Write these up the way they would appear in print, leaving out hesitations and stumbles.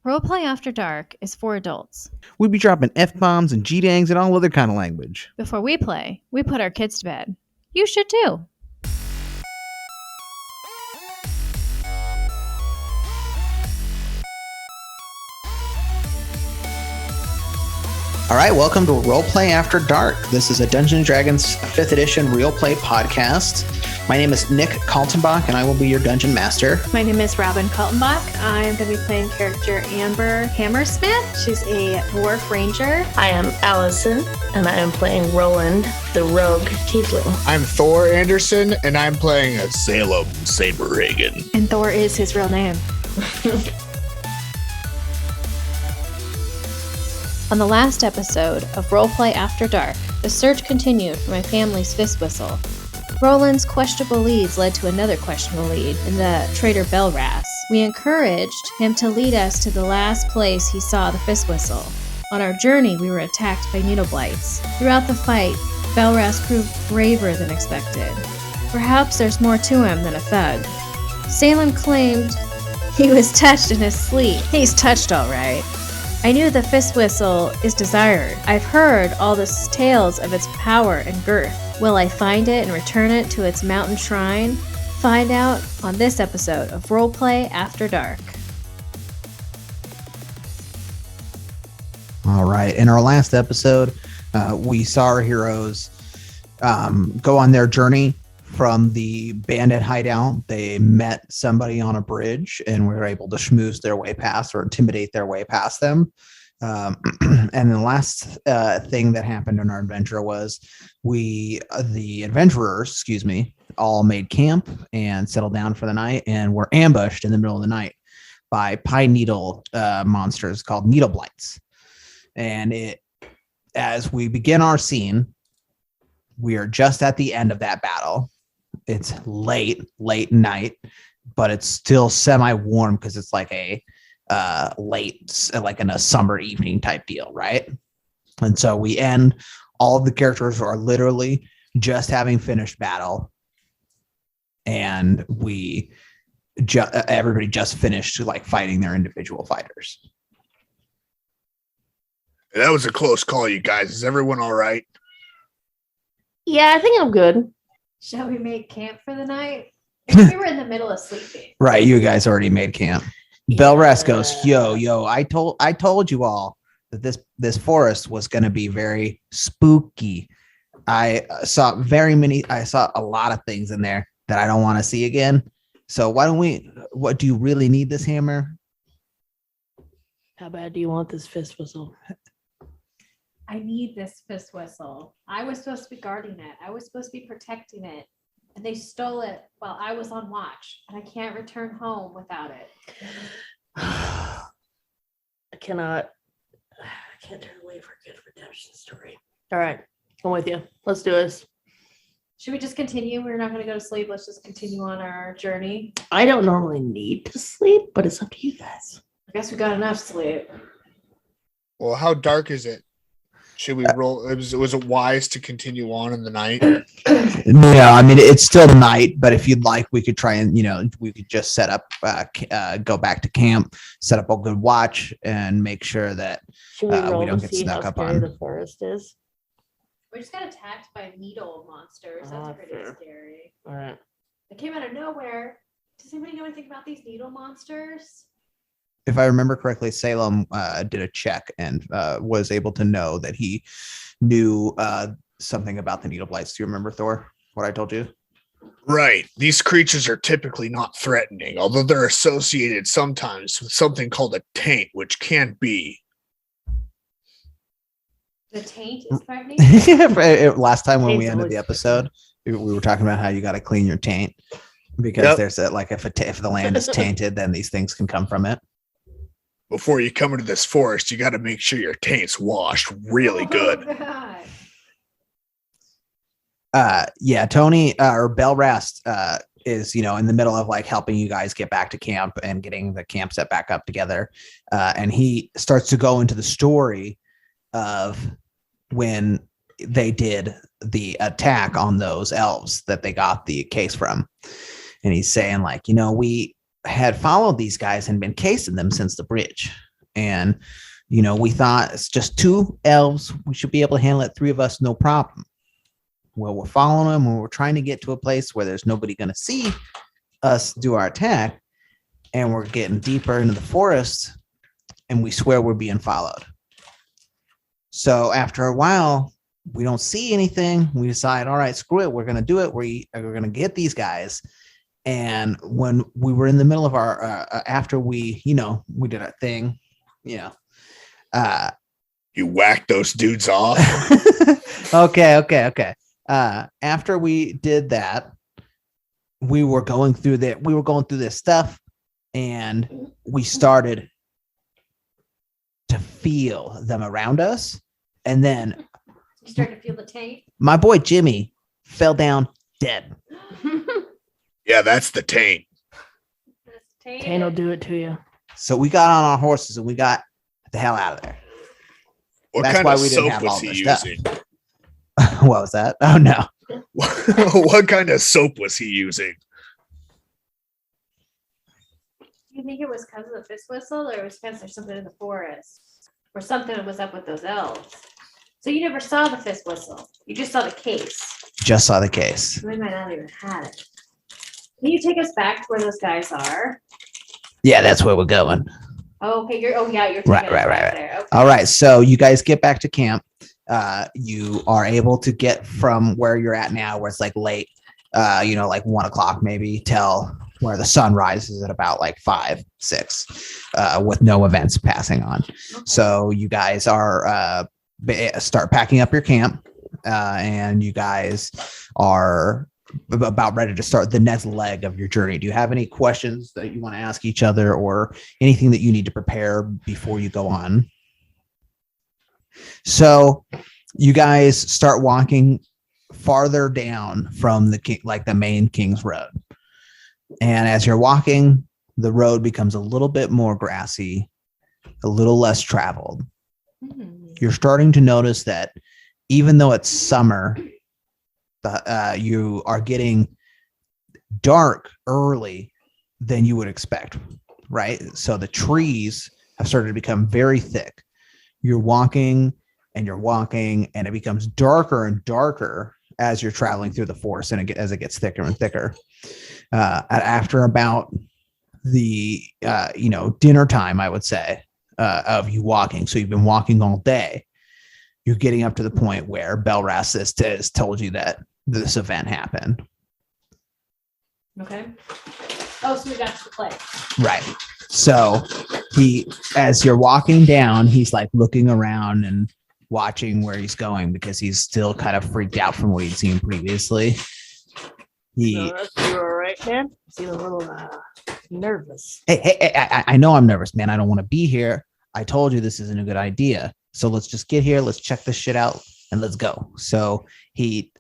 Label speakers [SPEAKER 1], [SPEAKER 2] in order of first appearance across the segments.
[SPEAKER 1] Roleplay After Dark is for adults.
[SPEAKER 2] We'd be dropping F-bombs and G-dangs and all other kind of language.
[SPEAKER 1] Before we play, we put our kids to bed. You should too.
[SPEAKER 2] All right, welcome to Roleplay After Dark. This is a Dungeons & Dragons 5th edition real play podcast. My name is Nick Kaltenbach, and I will be your dungeon master.
[SPEAKER 3] My name is Robin Kaltenbach. I'm going to be playing character Amber Hammersmith. She's a dwarf ranger.
[SPEAKER 4] I am Allison, and I am playing Roland, the rogue tiefling.
[SPEAKER 5] I'm Thor Anderson, and I'm playing a Salem Saberhagen.
[SPEAKER 3] And Thor is his real name.
[SPEAKER 1] On the last episode of Roleplay After Dark, the search continued for my family's Fistwhistle. Roland's questionable leads led to another questionable lead in the traitor Belrast. We encouraged him to lead us to the last place he saw the Fistwhistle. On our journey, we were attacked by needle blights. Throughout the fight, Belrast proved braver than expected. Perhaps there's more to him than a thug. Salem claimed he was touched in his sleep. He's touched all right. I knew the Fistwhistle is desired. I've heard all the tales of its power and girth. Will I find it and return it to its mountain shrine? Find out on this episode of Roleplay After Dark.
[SPEAKER 2] All right, in our last episode, we saw our heroes go on their journey from the bandit hideout. They met somebody on a bridge and were able to schmooze their way past or intimidate their way past them. And the last thing that happened in our adventure was the adventurers, all made camp and settled down for the night and were ambushed in the middle of the night by pine needle monsters called needle blights. And as we begin our scene, we are just at the end of that battle. It's late night, but it's still semi-warm because it's like a late, like in a summer evening type deal, right? And so we end. All of the characters are literally just having finished battle, and everybody just finished like fighting their individual fighters.
[SPEAKER 5] That was a close call, you guys. Is everyone all right?
[SPEAKER 4] Yeah, I think I'm good.
[SPEAKER 3] Shall we make camp for the night? We were in the middle of sleeping.
[SPEAKER 2] Right, you guys already made camp. Belrast goes, yo, I told you all that this forest was going to be very spooky. I saw a lot of things in there that I don't want to see again. So what do you really need this hammer?
[SPEAKER 4] How bad do you want this Fistwhistle?
[SPEAKER 3] I need this Fistwhistle. I was supposed to be guarding it. I was supposed to be protecting it. And they stole it while I was on watch. And I can't return home without it.
[SPEAKER 4] I can't turn away for a good redemption story. All right, I'm with you. Let's do this.
[SPEAKER 3] Should we just continue? We're not going to go to sleep. Let's just continue on our journey.
[SPEAKER 4] I don't normally need to sleep, but it's up to you guys.
[SPEAKER 3] I guess we got enough sleep.
[SPEAKER 5] Well, how dark is it? Should we roll? Was it wise to continue on in the night?
[SPEAKER 2] No, I mean, it's still night, but if you'd like, we could try and, we could just set up, go back to camp, set up a good watch, and make sure that we don't get snuck up on.
[SPEAKER 4] The forest is.
[SPEAKER 3] We just got attacked by needle monsters. That's pretty scary.
[SPEAKER 4] All right.
[SPEAKER 3] They came out of nowhere. Does anybody know anything about these needle monsters?
[SPEAKER 2] If I remember correctly, Salem did a check and was able to know that he knew something about the needle blights. Do you remember, Thor, what I told you?
[SPEAKER 5] Right. These creatures are typically not threatening, although they're associated sometimes with something called a taint, which can be.
[SPEAKER 3] The taint is threatening?
[SPEAKER 2] Last time when we ended the episode, we were talking about how you got to clean your taint because there's if the land is tainted, then these things can come from it.
[SPEAKER 5] Before you come into this forest, you got to make sure your taint's washed really good.
[SPEAKER 2] Tony or Belrast is in the middle of like helping you guys get back to camp and getting the camp set back up together, and he starts to go into the story of when they did the attack on those elves that they got the case from, and he's saying like, we had followed these guys and been casing them since the bridge. And, we thought it's just 2 elves. We should be able to handle it. 3 of us, no problem. Well, we're following them and we're trying to get to a place where there's nobody going to see us do our attack. And we're getting deeper into the forest and we swear we're being followed. So after a while, we don't see anything. We decide, all right, screw it. We're going to do it. We're going to get these guys. And when we were in the middle of our, after we did our thing,
[SPEAKER 5] you whacked those dudes off.
[SPEAKER 2] Okay. After we did that, we were going through this stuff and we started to feel them around us. And then
[SPEAKER 3] You started to feel the taint.
[SPEAKER 2] my boy Jimmy fell down dead.
[SPEAKER 5] Yeah, that's the taint.
[SPEAKER 4] Taint will do it to you.
[SPEAKER 2] So we got on our horses and we got the hell out of there.
[SPEAKER 5] What
[SPEAKER 2] That's
[SPEAKER 5] kind
[SPEAKER 2] why
[SPEAKER 5] of
[SPEAKER 2] we didn't
[SPEAKER 5] soap
[SPEAKER 2] have
[SPEAKER 5] was
[SPEAKER 2] all
[SPEAKER 5] he
[SPEAKER 2] this stuff.
[SPEAKER 5] using?
[SPEAKER 2] What was that? Oh no.
[SPEAKER 5] What kind of soap was he using?
[SPEAKER 3] Do you think it was because of the Fistwhistle, or it was because there's something in the forest, or something was up with those elves? So you never saw the Fistwhistle. You just saw the case.
[SPEAKER 2] Just saw the case.
[SPEAKER 3] We might not even had it. Can you take us back to where those guys are?
[SPEAKER 2] Yeah, that's where we're going.
[SPEAKER 3] Oh, okay. You're taking
[SPEAKER 2] Right.
[SPEAKER 3] us back there. Okay.
[SPEAKER 2] All right. So you guys get back to camp. You are able to get from where you're at now, where it's like late, like 1 o'clock maybe, till where the sun rises at about like 5, 6, with no events passing on.
[SPEAKER 3] Okay.
[SPEAKER 2] So you guys are start packing up your camp, and you guys are about ready to start the next leg of your journey. Do you have any questions that you want to ask each other, or anything that you need to prepare before you go on? So you guys start walking farther down from the main King's Road. And as you're walking, the road becomes a little bit more grassy, a little less traveled. You're starting to notice that even though it's summer, you are getting dark early than you would expect, right? So the trees have started to become very thick. You're walking and it becomes darker and darker as you're traveling through the forest, and as it gets thicker and thicker. After about the dinner time, I would say, of you walking. So you've been walking all day. You're getting up to the point where Belrast has told you that this event happened.
[SPEAKER 3] Okay. Oh, so we got to the place.
[SPEAKER 2] Right. So as you're walking down, he's like looking around and watching where he's going, because he's still kind of freaked out from what he'd seen previously.
[SPEAKER 4] You all right, man? Seem a little nervous.
[SPEAKER 2] Hey, I know I'm nervous, man. I don't want to be here. I told you this isn't a good idea. So let's just get here. Let's check this shit out and let's go. So he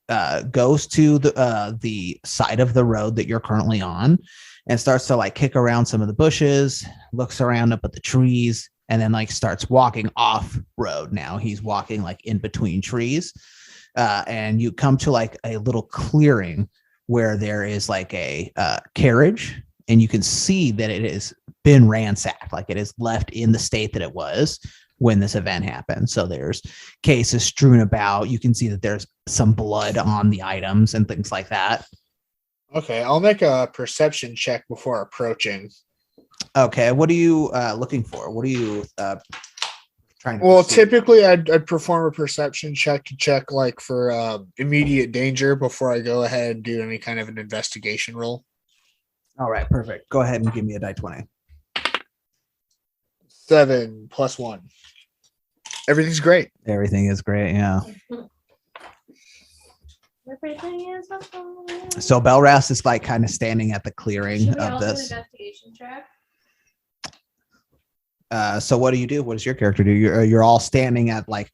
[SPEAKER 2] goes to the side of the road that you're currently on and starts to like kick around some of the bushes, looks around up at the trees, and then like starts walking off road. Now he's walking like in between trees, and you come to like a little clearing where there is like a carriage, and you can see that it has been ransacked, like it is left in the state that it was when this event happened. So there's cases strewn about. You can see that there's some blood on the items and things like that.
[SPEAKER 5] Okay, I'll make a perception check before approaching.
[SPEAKER 2] Okay, what are you looking for? What are you trying to
[SPEAKER 5] Well,
[SPEAKER 2] pursue?
[SPEAKER 5] typically I'd perform a perception check to check like for immediate danger before I go ahead and do any kind of an investigation roll.
[SPEAKER 2] All right, perfect. Go ahead and give me a die 20.
[SPEAKER 5] 7 + 1. Everything's great.
[SPEAKER 2] Everything is great, yeah.
[SPEAKER 3] Everything is okay.
[SPEAKER 2] So Belrast is like kind of standing at the clearing
[SPEAKER 3] Should we
[SPEAKER 2] of
[SPEAKER 3] all do an
[SPEAKER 2] this.
[SPEAKER 3] investigation check?
[SPEAKER 2] So what do you do? What does your character do? You're all standing at like,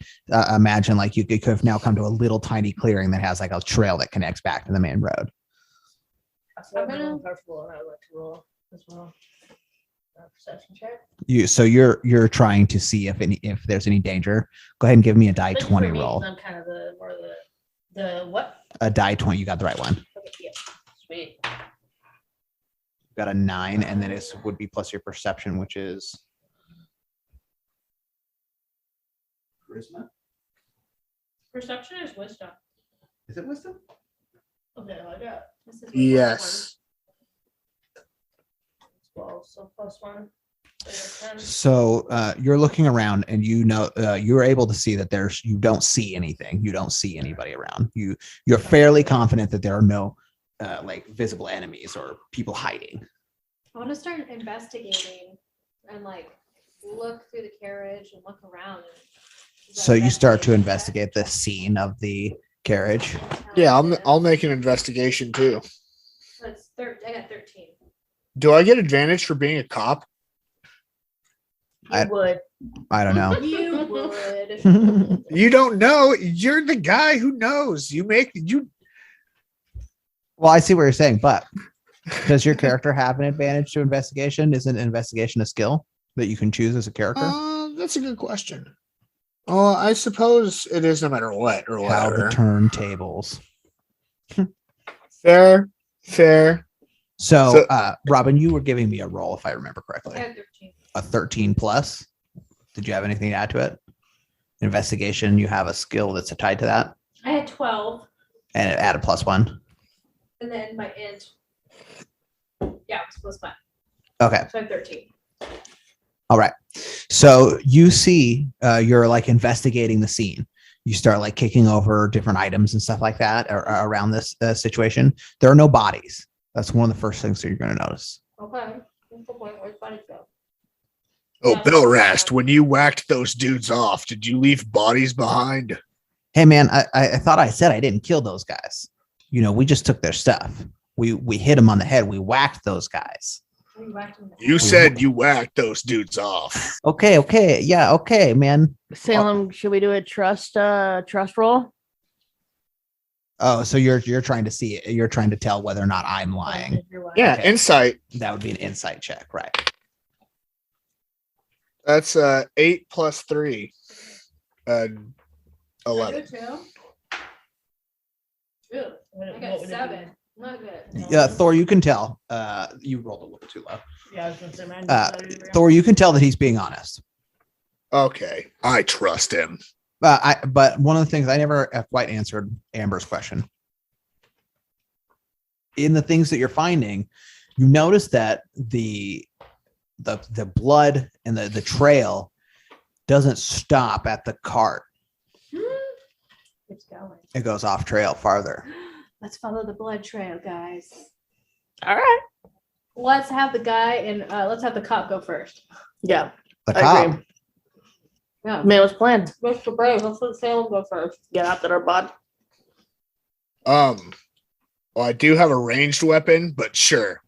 [SPEAKER 2] imagine like you could have now come to a little tiny clearing that has like a trail that connects back to the main road.
[SPEAKER 4] I'm comfortable, and I would like to roll as well. Perception check.
[SPEAKER 2] You're trying to see if there's any danger. Go ahead and give me a die 20 roll.
[SPEAKER 4] I'm kind of the what?
[SPEAKER 2] A die 20. You got the right one.
[SPEAKER 4] Okay, yeah. Sweet.
[SPEAKER 2] Got a 9, and then it would be plus your perception, which is charisma?
[SPEAKER 4] Perception is wisdom.
[SPEAKER 2] Is it wisdom?
[SPEAKER 4] Okay, I got
[SPEAKER 3] This is
[SPEAKER 5] Yes.
[SPEAKER 4] 12, so +1. So 10.
[SPEAKER 2] So you're looking around, and you're able to see that you don't see anything. You don't see anybody around. You're fairly confident that there are no like visible enemies or people hiding.
[SPEAKER 3] I want to start investigating and like look through the carriage and look around.
[SPEAKER 2] So you start to investigate the scene of the carriage.
[SPEAKER 5] Yeah, I'll make an investigation too.
[SPEAKER 3] That's I got 13.
[SPEAKER 5] Do I get advantage for being a cop?
[SPEAKER 4] You would.
[SPEAKER 2] I don't know.
[SPEAKER 3] You would.
[SPEAKER 5] You don't know. You're the guy who knows.
[SPEAKER 2] Well, I see what you're saying, but does your character have an advantage to investigation? Isn't investigation a skill that you can choose as a character?
[SPEAKER 5] That's a good question. Oh, I suppose it is no matter what or
[SPEAKER 2] How
[SPEAKER 5] whatever.
[SPEAKER 2] the turntables.
[SPEAKER 5] Fair.
[SPEAKER 2] So, Robin, you were giving me a roll, if I remember
[SPEAKER 3] I
[SPEAKER 2] correctly.
[SPEAKER 3] got 13.
[SPEAKER 2] A 13 plus. Did you have anything to add to it? Investigation, you have a skill that's tied to that,
[SPEAKER 3] I had 12.
[SPEAKER 2] and it added +1.
[SPEAKER 3] And then my int. Yeah, it was +5.
[SPEAKER 2] Okay.
[SPEAKER 3] So I have 13.
[SPEAKER 2] All right. So you see, you're like investigating the scene. You start like kicking over different items and stuff like that around this situation. There are no bodies. That's one of the first things that you're going to notice.
[SPEAKER 3] Okay. What's the point? Where's bodies go?
[SPEAKER 5] Oh,
[SPEAKER 3] Yeah.
[SPEAKER 5] Belrast, when you whacked those dudes off, did you leave bodies behind?
[SPEAKER 2] Hey, man, I thought I said I didn't kill those guys. We just took their stuff. We hit them on the head. We whacked those guys.
[SPEAKER 3] We whacked him in the
[SPEAKER 5] You
[SPEAKER 3] head.
[SPEAKER 5] said you whacked those dudes off.
[SPEAKER 2] Okay. Yeah. Okay, man.
[SPEAKER 4] Salem, should we do a trust roll?
[SPEAKER 2] Oh, so you're trying to see it. You're trying to tell whether or not I'm lying.
[SPEAKER 5] Yeah,
[SPEAKER 2] Okay.
[SPEAKER 5] insight.
[SPEAKER 2] That would be an insight check, right?
[SPEAKER 5] That's 8 plus 3.
[SPEAKER 3] I
[SPEAKER 5] 11.
[SPEAKER 3] do too. Ew, I got 7. Not good.
[SPEAKER 2] Yeah, Thor, you can tell. You rolled a little too low.
[SPEAKER 4] Yeah, I was gonna say, man.
[SPEAKER 2] Thor, you can tell that he's being honest.
[SPEAKER 5] Okay, I trust him.
[SPEAKER 2] But one of the things I never quite answered Amber's question. In the things that you're finding, you notice that the blood and the trail doesn't stop at the cart.
[SPEAKER 3] Keeps going.
[SPEAKER 2] It goes off trail farther.
[SPEAKER 3] Let's follow the blood trail, guys.
[SPEAKER 4] All right.
[SPEAKER 3] Let's have the guy and let's have the cop go first.
[SPEAKER 4] Yeah.
[SPEAKER 2] The
[SPEAKER 4] I
[SPEAKER 2] cop.
[SPEAKER 4] agree.
[SPEAKER 3] Yeah.
[SPEAKER 4] Man, what's planned?
[SPEAKER 3] Let's the brave. Let's let Salem go first.
[SPEAKER 4] Get after our bod.
[SPEAKER 5] Well, I do have a ranged weapon, but sure.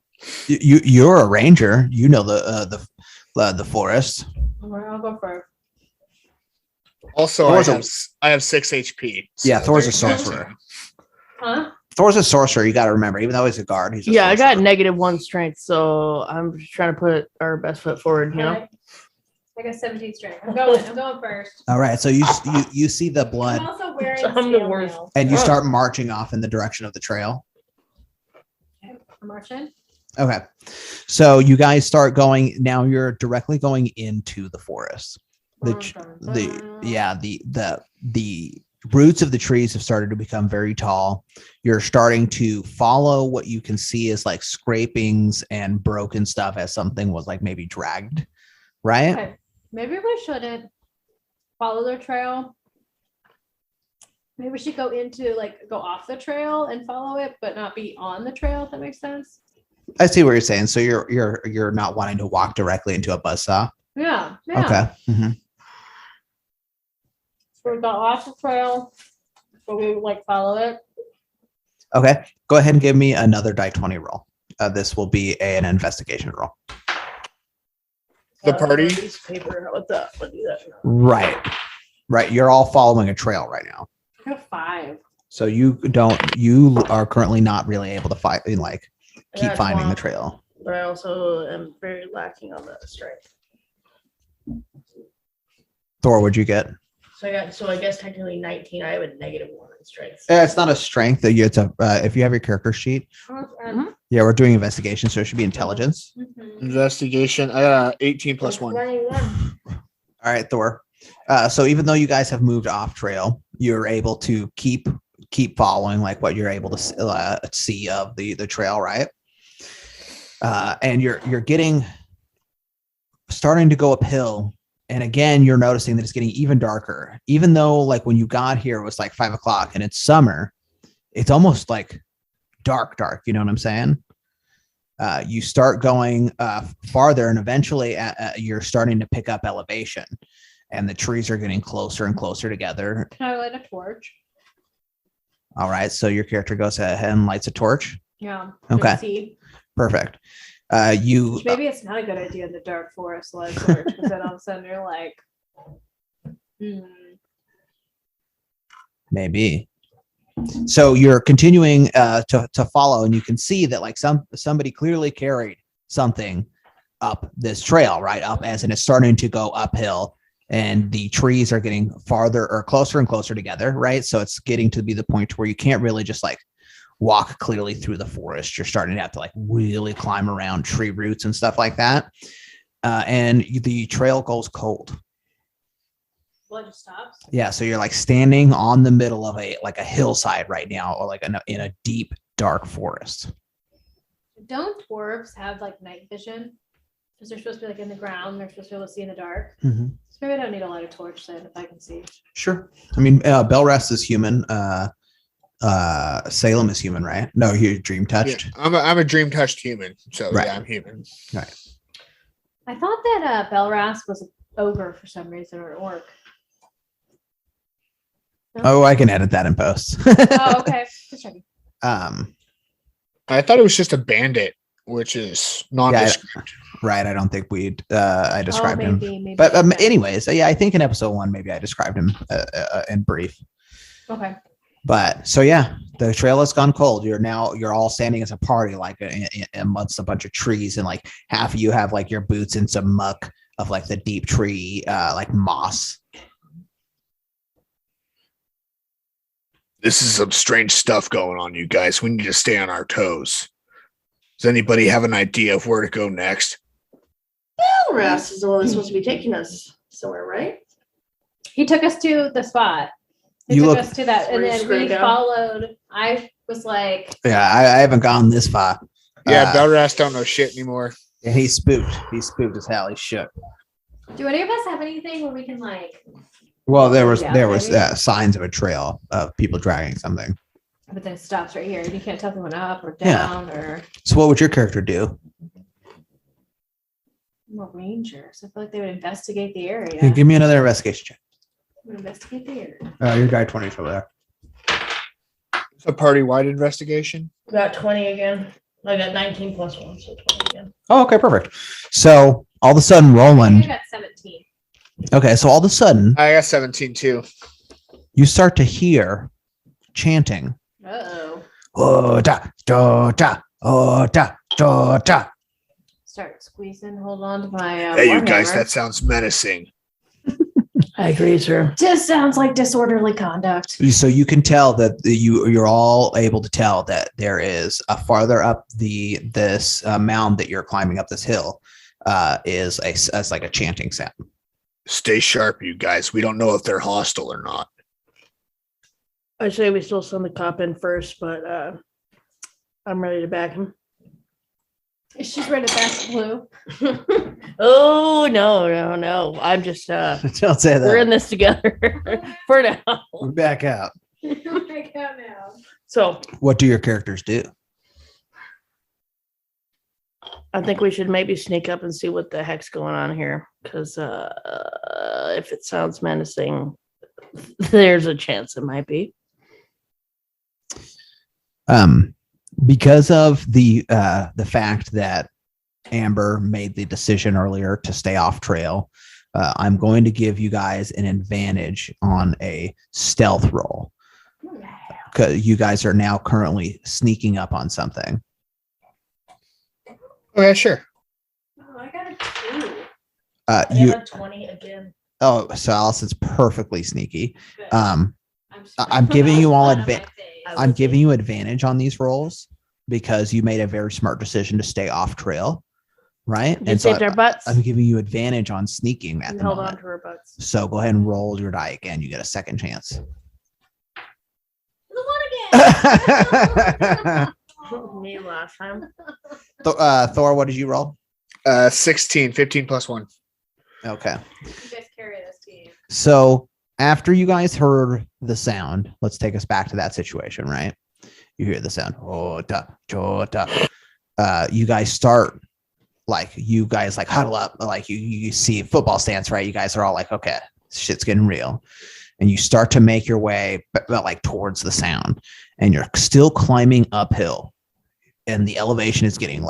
[SPEAKER 2] You're a ranger. You know the forest.
[SPEAKER 3] All right, I'll go first.
[SPEAKER 5] Also, I have 6 HP.
[SPEAKER 2] Yeah, Thor's a
[SPEAKER 5] there you go.
[SPEAKER 2] sorcerer.
[SPEAKER 3] Huh?
[SPEAKER 2] Thor's a sorcerer. You got to remember, even though he's a guard, he's a
[SPEAKER 4] Yeah, I got
[SPEAKER 2] sorcerer.
[SPEAKER 4] -1 strength, so I'm just trying to put our best foot forward. You know.
[SPEAKER 3] Alright. I got 17 strength. I'm going first.
[SPEAKER 2] All right, so you see the blood,
[SPEAKER 3] I'm also wearing
[SPEAKER 4] I'm the
[SPEAKER 3] steel
[SPEAKER 4] worst.
[SPEAKER 3] mail.
[SPEAKER 2] and you start marching off in the direction of the trail.
[SPEAKER 3] Okay, I'm marching.
[SPEAKER 2] Okay, so you guys start going. Now you're directly going into the forest. The roots of the trees have started to become very tall. You're starting to follow what you can see as like scrapings and broken stuff as something was like maybe dragged, right?
[SPEAKER 3] Okay. Maybe we shouldn't follow their trail. Maybe we should go go off the trail and follow it, but not be on the trail, if that makes sense.
[SPEAKER 2] I see what you're saying. So you're not wanting to walk directly into a buzzsaw.
[SPEAKER 3] Yeah.
[SPEAKER 2] Okay. Mhm.
[SPEAKER 3] So we got off the trail, but we follow it.
[SPEAKER 2] Okay. Go ahead and give me another die 20 roll. This will be an investigation roll.
[SPEAKER 5] The party?
[SPEAKER 4] Piece of paper. How about that? Let's do that.
[SPEAKER 2] Right. You're all following a trail right now.
[SPEAKER 3] I got 5.
[SPEAKER 2] So you are currently not really able to keep finding the trail.
[SPEAKER 4] But I also am very lacking on the strength.
[SPEAKER 2] Thor, what'd you get?
[SPEAKER 4] So I guess technically 19. I have a -1 in strength.
[SPEAKER 2] It's not a strength. It's a if you have your character sheet. Yeah, we're doing investigation, so it should be intelligence.
[SPEAKER 5] Investigation. I got 18 plus 1.
[SPEAKER 2] All right, Thor. So even though you guys have moved off trail, you're able to keep following like what you're able to see of the trail, right? And you're starting to go uphill. And again, you're noticing that it's getting even darker, even though like when you got here, it was like 5 o'clock and it's summer. It's almost like dark. You know what I'm saying? You start going farther and eventually you're starting to pick up elevation and the trees are getting closer and closer together.
[SPEAKER 3] Can I light a torch?
[SPEAKER 2] All right. So your character goes ahead and lights a torch.
[SPEAKER 3] Yeah.
[SPEAKER 2] Okay.
[SPEAKER 3] See.
[SPEAKER 2] Perfect.
[SPEAKER 3] Which maybe it's not a good idea in the dark forest light torch because then all of a sudden you're like,
[SPEAKER 2] maybe. So you're continuing to follow, and you can see that like somebody clearly carried something up this trail, right up as in it's starting to go uphill, and the trees are getting farther or closer and closer together, right? So it's getting to be the point where you can't really just like walk clearly through the forest. You're starting to have to like really climb around tree roots and stuff like that, and the trail goes cold.
[SPEAKER 3] blood stops.
[SPEAKER 2] Yeah, so you're like standing on the middle of a hillside right now, or like in a deep dark forest.
[SPEAKER 3] Don't dwarves have like night vision? Because they're supposed to be like in the ground, they're supposed to be able to see in the dark.
[SPEAKER 2] Mm-hmm.
[SPEAKER 3] So maybe I don't need a light of torch then if I can see.
[SPEAKER 2] Sure. I mean, Belrast is human. Salem is human, right? No, you're dream touched.
[SPEAKER 5] Yeah, I'm a dream touched human, so
[SPEAKER 2] Right.
[SPEAKER 5] yeah, I'm human.
[SPEAKER 2] Right.
[SPEAKER 3] I thought that Belrast was an ogre for some reason or an orc. No?
[SPEAKER 2] Oh, I can edit that in post.
[SPEAKER 3] Oh, okay. Just checking.
[SPEAKER 5] I thought it was just a bandit, which is nondescript.
[SPEAKER 2] Right. I don't think I described him.
[SPEAKER 3] Maybe.
[SPEAKER 2] But anyways, yeah, I think in episode 1, maybe I described him in brief.
[SPEAKER 3] Okay.
[SPEAKER 2] But so yeah, the trail has gone cold. You're all standing as a party, like amongst a bunch of trees, and like half of you have like your boots in some muck of like the deep tree, like moss.
[SPEAKER 5] This is some strange stuff going on, you guys. We need to stay on our toes. Does anybody have an idea of where to go next?
[SPEAKER 4] Belrast is the one that's supposed to be taking us somewhere, right?
[SPEAKER 3] He took us to the spot. He took us to that, and then we followed. I was like,
[SPEAKER 2] Yeah, I haven't gone this far.
[SPEAKER 5] Yeah, Belrast don't know shit anymore.
[SPEAKER 2] And he's spooked. He's spooked as hell. He's shook.
[SPEAKER 3] do any of us have anything where we can like?
[SPEAKER 2] Well, there was
[SPEAKER 3] maybe?
[SPEAKER 2] signs of a trail of people dragging something.
[SPEAKER 3] But then it stops right here. You can't tell if it went up or
[SPEAKER 2] Yeah.
[SPEAKER 3] down or.
[SPEAKER 2] So what would your character do?
[SPEAKER 3] I'm a ranger, so I feel like they would investigate the area.
[SPEAKER 2] Hey, give me another investigation check.
[SPEAKER 3] Investigate the area.
[SPEAKER 2] Your guy 20 over there.
[SPEAKER 5] It's a party-wide investigation.
[SPEAKER 4] Got 20 again. I got 19 plus 1, so 20 again.
[SPEAKER 2] Oh, okay, perfect. So all of a sudden,
[SPEAKER 3] I
[SPEAKER 2] Roland.
[SPEAKER 3] got 17.
[SPEAKER 2] Okay, so all of a sudden,
[SPEAKER 5] I got 17 too.
[SPEAKER 2] you start to hear chanting.
[SPEAKER 3] Uh-oh.
[SPEAKER 2] Oh da da da. Oh da da da.
[SPEAKER 3] Start squeezing. Hold on to my.
[SPEAKER 5] Hey, you guys,
[SPEAKER 3] warhammer.
[SPEAKER 5] that sounds menacing.
[SPEAKER 4] I agree, sir.
[SPEAKER 3] Just sounds like disorderly conduct.
[SPEAKER 2] So you can tell that you're all able to tell that there is a farther up this mound that you're climbing up this hill is like a chanting sound.
[SPEAKER 5] Stay sharp, you guys. We don't know if they're hostile or not.
[SPEAKER 4] I say we still send the cop in first, but I'm ready to back him.
[SPEAKER 3] She's ready to back blue.
[SPEAKER 4] Oh, no. I'm just,
[SPEAKER 2] Don't say that.
[SPEAKER 4] we're in this together for now.
[SPEAKER 2] We're back out.
[SPEAKER 3] Back out now.
[SPEAKER 4] So
[SPEAKER 2] What do your characters do?
[SPEAKER 4] I think we should maybe sneak up and see what the heck's going on here. Because if it sounds menacing, there's a chance it might be.
[SPEAKER 2] Because of the fact that Amber made the decision earlier to stay off trail, I'm going to give you guys an advantage on a stealth roll because you guys are now currently sneaking up on something.
[SPEAKER 5] Oh, yeah, sure.
[SPEAKER 3] Oh, I got a 2.
[SPEAKER 2] You
[SPEAKER 4] a 20 again.
[SPEAKER 2] so Allison's perfectly sneaky.
[SPEAKER 3] Good.
[SPEAKER 2] I'm giving you all
[SPEAKER 3] Fun on my face.
[SPEAKER 2] I'm giving you advantage on these rolls because you made a very smart decision to stay off trail. right?
[SPEAKER 4] You saved our butts.
[SPEAKER 2] I'm giving you advantage on sneaking at
[SPEAKER 4] You
[SPEAKER 2] the
[SPEAKER 4] held
[SPEAKER 2] moment.
[SPEAKER 4] on to our butts.
[SPEAKER 2] So go ahead and roll your die again. You get a second chance.
[SPEAKER 3] The one again.
[SPEAKER 4] Me last time.
[SPEAKER 2] Thor, what did you roll?
[SPEAKER 5] 16, 15 plus 1.
[SPEAKER 2] Okay.
[SPEAKER 3] You guys carry this team.
[SPEAKER 2] So after you guys heard the sound, let's take us back to that situation, right? You hear the sound. You guys start you guys huddle up, you see football stance, right? You guys are all like, okay, shit's getting real. And you start to make your way towards the sound, and you're still climbing uphill, and the elevation is getting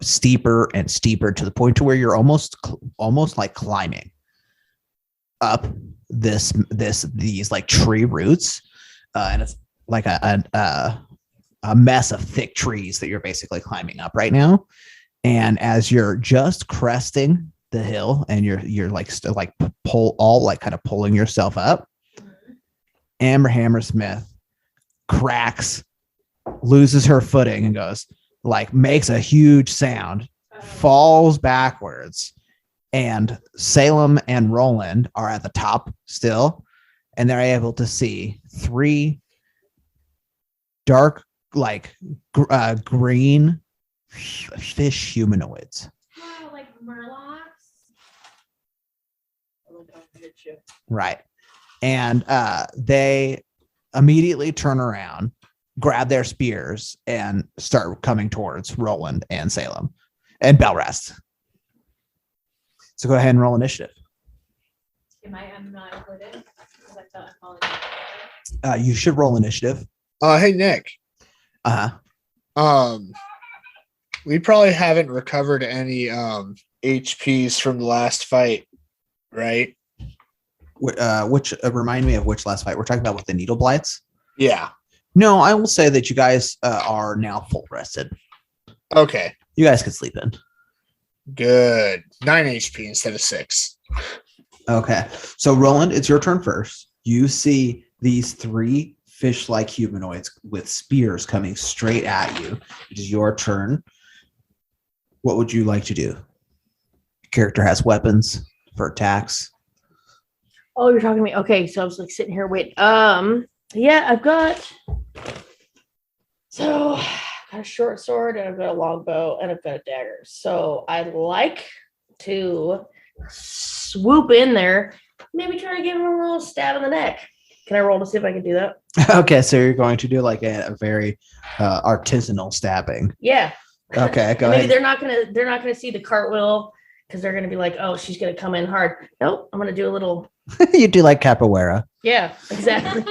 [SPEAKER 2] steeper and steeper to the point to where you're almost climbing up these tree roots, and it's like a mess of thick trees that you're basically climbing up right now. And as you're just cresting the hill and you're pulling yourself up, Amber Hammersmith cracks, loses her footing, and goes makes a huge sound, falls backwards, and Salem and Roland are at the top still, and they're able to see 3 dark green fish humanoids.
[SPEAKER 3] Wow, like murlocs.
[SPEAKER 2] Right. And they immediately turn around, grab their spears, and start coming towards Roland and Salem and Belrast. So go ahead and roll initiative.
[SPEAKER 3] I'm not included because I thought I'm falling.
[SPEAKER 2] You should roll initiative.
[SPEAKER 5] Hey, Nick.
[SPEAKER 2] Uh-huh.
[SPEAKER 5] We probably haven't recovered any HPs from the last fight, right?
[SPEAKER 2] Which remind me of which last fight? We're talking about with the needle blights?
[SPEAKER 5] Yeah.
[SPEAKER 2] No, I will say that you guys are now full rested.
[SPEAKER 5] Okay.
[SPEAKER 2] You guys can sleep in.
[SPEAKER 5] Good. 9 HP instead of 6.
[SPEAKER 2] Okay. So Roland, it's your turn first. You see these 3 fish-like humanoids with spears coming straight at you. It is your turn. What would you like to do? Your character has weapons for attacks.
[SPEAKER 4] Oh, you're talking to me. Okay, so I was sitting here waiting. Yeah, I've got a short sword, and I've got a long bow, and I've got a dagger. So I'd like to swoop in there, maybe try to give him a little stab in the neck. Can I roll to see if I can do that?
[SPEAKER 2] Okay, so you're going to do a very artisanal stabbing.
[SPEAKER 4] Yeah.
[SPEAKER 2] Okay, go
[SPEAKER 4] maybe
[SPEAKER 2] ahead.
[SPEAKER 4] they're not gonna see the cartwheel because they're gonna be like, oh, she's gonna come in hard. Nope, I'm gonna do a little.
[SPEAKER 2] You do like capoeira.
[SPEAKER 4] Yeah, exactly.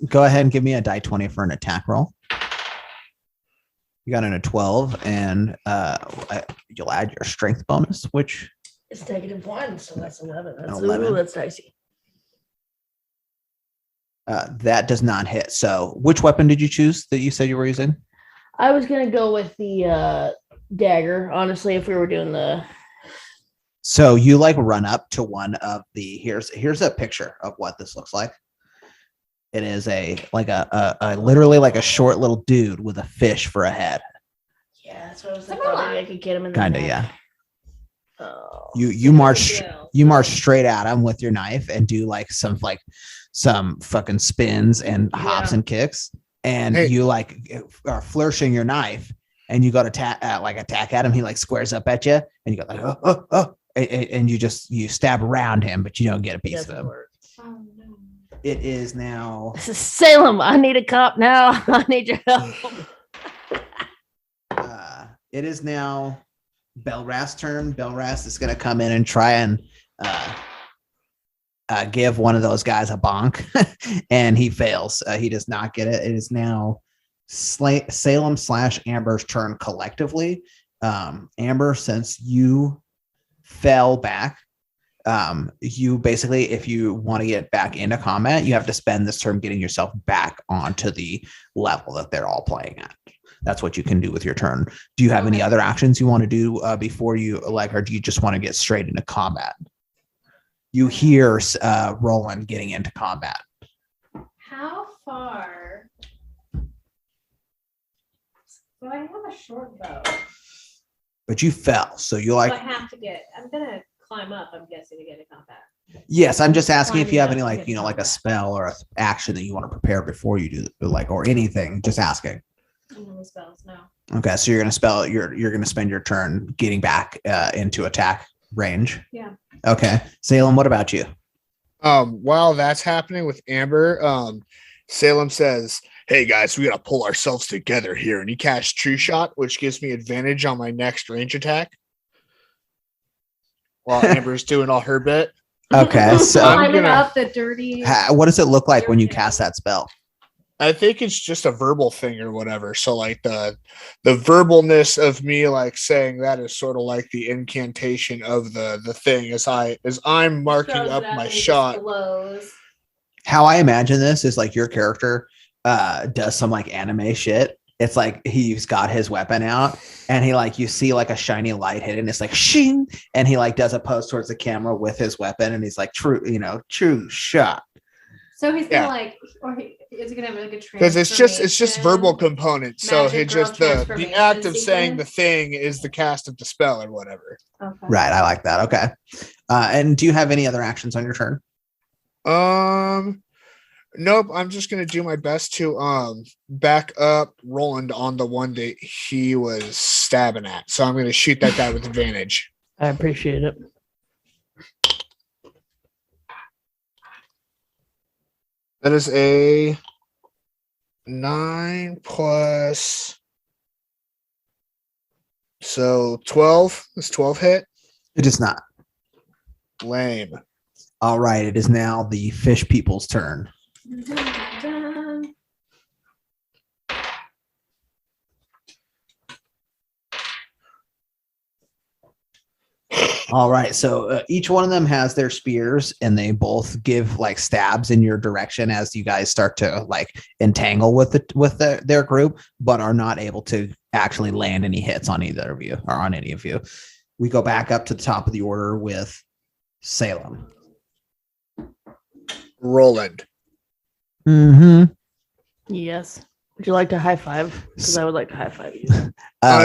[SPEAKER 2] Go ahead and give me a die 20 for an attack roll. You got in a 12, and you'll add your strength bonus, which
[SPEAKER 4] It's -1, so that's 11. That's
[SPEAKER 2] 11.
[SPEAKER 4] That's dicey.
[SPEAKER 2] that does not hit. So which weapon did you choose that you said you were using?
[SPEAKER 4] I was gonna go with the dagger. Honestly, if we were doing the
[SPEAKER 2] So you run up to one of the here's a picture of what this looks like. It is a literally a short little dude with a fish for a head.
[SPEAKER 4] yeah, that's what I was thinking. Maybe I could get him in the
[SPEAKER 2] Kind of,
[SPEAKER 4] neck.
[SPEAKER 2] yeah.
[SPEAKER 4] Oh.
[SPEAKER 2] You march straight at him with your knife and do some fucking spins and hops and kicks, and you are flourishing your knife, and you go to attack at him. He squares up at you, and you go and you stab around him, but you don't get a piece of him.
[SPEAKER 4] Work.
[SPEAKER 3] Oh, no.
[SPEAKER 2] It is now.
[SPEAKER 4] Salem, I need a cop now. I need your help.
[SPEAKER 2] It is now Belrast's turn. Belrast is going to come in and try and give one of those guys a bonk, and he fails. He does not get it. It is now Salem / Amber's turn collectively. Amber, since you fell back, you basically, if you want to get back into combat, you have to spend this turn getting yourself back onto the level that they're all playing at. That's what you can do with your turn. Do you have any other actions you want to do before you or do you just want to get straight into combat? You hear Roland getting into combat.
[SPEAKER 3] How far? So I have a short bow.
[SPEAKER 2] but you fell. So you
[SPEAKER 3] So
[SPEAKER 2] like,
[SPEAKER 3] I have to get. I'm gonna climb up. I'm guessing to get in combat.
[SPEAKER 2] yes, I'm just asking if you have
[SPEAKER 3] Climbing
[SPEAKER 2] any
[SPEAKER 3] up to
[SPEAKER 2] like,
[SPEAKER 3] get
[SPEAKER 2] like a
[SPEAKER 3] combat.
[SPEAKER 2] spell or a action that you want to prepare before you do like, or anything, just asking.
[SPEAKER 3] The spells, no.
[SPEAKER 2] Okay. So you're going to you're going to spend your turn getting back into attack range.
[SPEAKER 3] Yeah.
[SPEAKER 2] Okay. Salem, what about you?
[SPEAKER 5] While that's happening with Amber, Salem says, "Hey guys, we gotta pull ourselves together here." And he casts True Shot, which gives me advantage on my next range attack. While Amber's doing all her bit.
[SPEAKER 2] Okay. So
[SPEAKER 5] I'm
[SPEAKER 3] Climbing
[SPEAKER 5] gonna-
[SPEAKER 3] up the dirty.
[SPEAKER 2] what does it look like when you cast that spell?
[SPEAKER 5] I think it's just a verbal thing or whatever. So like the verbalness of me like saying that is sort of like the incantation of the thing as I'm marking
[SPEAKER 3] throws
[SPEAKER 5] up
[SPEAKER 3] it
[SPEAKER 5] my
[SPEAKER 3] and it just
[SPEAKER 5] shot.
[SPEAKER 3] glows.
[SPEAKER 2] How I imagine this is like your character does some like anime shit. It's like he's got his weapon out and he like you see like a shiny light hit and it's like shing and he like does a pose towards the camera with his weapon and he's like true shot.
[SPEAKER 3] So he's gonna
[SPEAKER 5] Yeah.
[SPEAKER 3] like, or is he gonna have like a
[SPEAKER 5] Because it's just verbal
[SPEAKER 3] transformation?
[SPEAKER 5] components. So
[SPEAKER 3] Magic
[SPEAKER 5] it just
[SPEAKER 3] girl
[SPEAKER 5] the
[SPEAKER 3] transformation
[SPEAKER 5] act of saying the
[SPEAKER 3] sequence?
[SPEAKER 5] thing is the cast of the spell or whatever.
[SPEAKER 3] Okay.
[SPEAKER 2] Right. I like that. Okay. And do you have any other actions on your turn?
[SPEAKER 5] Nope. I'm just gonna do my best to back up Roland on the one that he was stabbing at. So I'm gonna shoot that guy with advantage.
[SPEAKER 4] I appreciate it.
[SPEAKER 5] That is a 9 plus. So 12. Is 12 hit?
[SPEAKER 2] It is not.
[SPEAKER 5] Lame.
[SPEAKER 2] All right. It is now the fish people's turn. All right. So each one of them has their spears and they both give like stabs in your direction as you guys start to like entangle with their group, but are not able to actually land any hits on either of you or on any of you. We go back up to the top of the order with Salem.
[SPEAKER 5] Roland.
[SPEAKER 2] Mm-hmm.
[SPEAKER 4] Yes. Would you like to high five? Because I would like to high five you.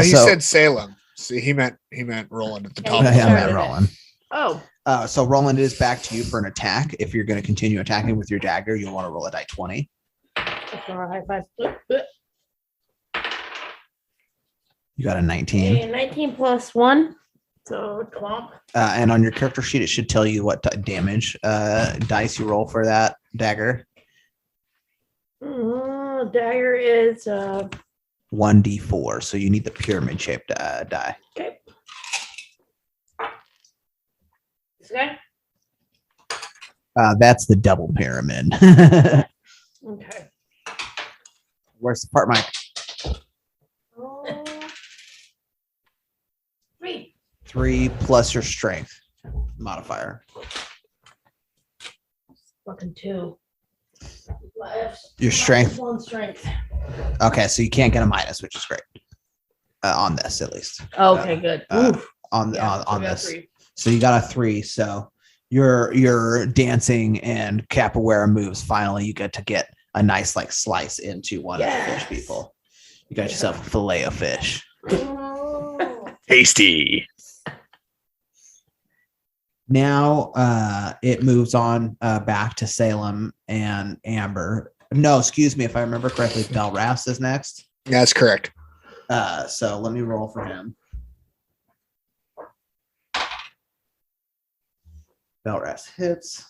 [SPEAKER 5] He said Salem. See, he meant Roland at the top.
[SPEAKER 3] Yeah,
[SPEAKER 5] of the
[SPEAKER 2] I'm
[SPEAKER 3] started
[SPEAKER 2] at
[SPEAKER 3] it.
[SPEAKER 2] Roland.
[SPEAKER 4] Oh,
[SPEAKER 2] So Roland, it is back to you for an attack. If you're going to continue attacking with your dagger, you'll want to roll a die 20.
[SPEAKER 4] that's not a high five.
[SPEAKER 2] You got a 19.
[SPEAKER 4] And 19 plus 1. So clomp.
[SPEAKER 2] And on your character sheet, it should tell you what damage dice you roll for that dagger.
[SPEAKER 4] Dagger is
[SPEAKER 2] 1d4. So you need the pyramid shaped die.
[SPEAKER 4] okay. Okay.
[SPEAKER 2] That's the double pyramid.
[SPEAKER 4] Okay.
[SPEAKER 2] Where's the part, Mike?
[SPEAKER 4] Oh. 3.
[SPEAKER 2] 3 plus your strength modifier.
[SPEAKER 4] Fucking 2.
[SPEAKER 2] Your strength.
[SPEAKER 4] 1 strength.
[SPEAKER 2] Okay, so you can't get a minus, which is great. On this, at least.
[SPEAKER 4] Okay, good. Oof.
[SPEAKER 2] On
[SPEAKER 4] Yeah, so we got
[SPEAKER 2] this.
[SPEAKER 4] 3.
[SPEAKER 2] So you got a 3. So your dancing and capoeira moves. Finally, you get to get a nice like slice into one of the fish people. You got yourself a fillet of fish.
[SPEAKER 3] Oh.
[SPEAKER 5] Tasty.
[SPEAKER 2] Now it moves on back to Salem and Amber. No, excuse me, if I remember correctly, Belrast is next.
[SPEAKER 5] That's correct.
[SPEAKER 2] So let me roll for him. Belrast hits.